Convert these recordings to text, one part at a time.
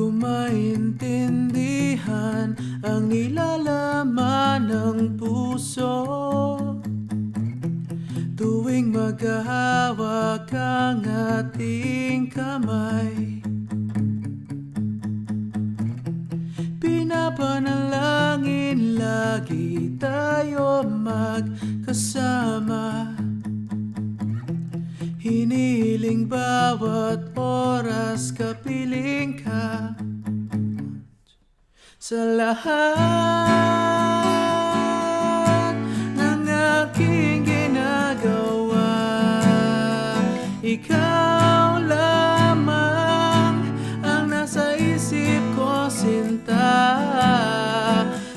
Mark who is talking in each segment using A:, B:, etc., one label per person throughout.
A: ko maintindihan ang nilalaman ng puso tuwing maghahawak ang ating kamay. Pinapanalangin lagi tayo magkasama, hinihiling bawat oras kapiling ka. Sa lahat ng aking ginagawa, ikaw lamang ang nasa isip ko, sinta.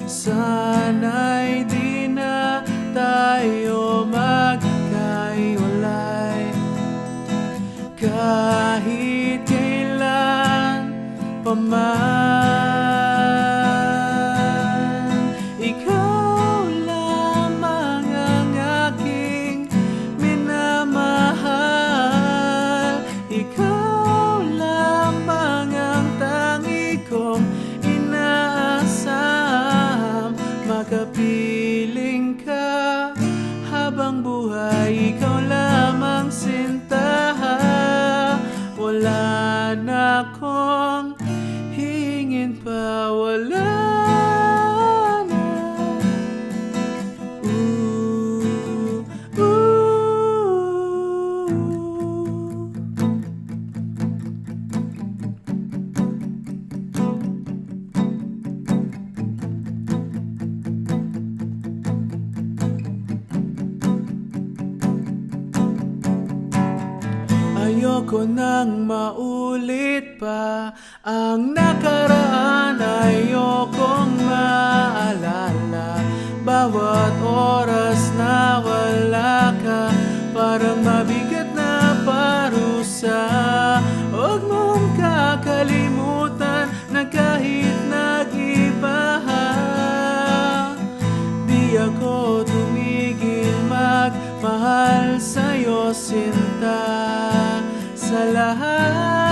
A: Sana'y di na tayo magkahiwalay, kahit kailan paman. Ikaw lamang ang aking minamahal, ikaw lamang ang tangi kong inaasam. Makapiling ka habang buhay, ikaw lamang sinta. Wala na akong hingin pa, wala na. Ayoko nang maulit pa ang nakaraan, ayokong maalala bawat oras na wala ka. Parang mabigat na parusa, huwag mong kakalimutan na kahit nag-iba, di ako tumigil magmahal sa'yo, sinta. Sa lahat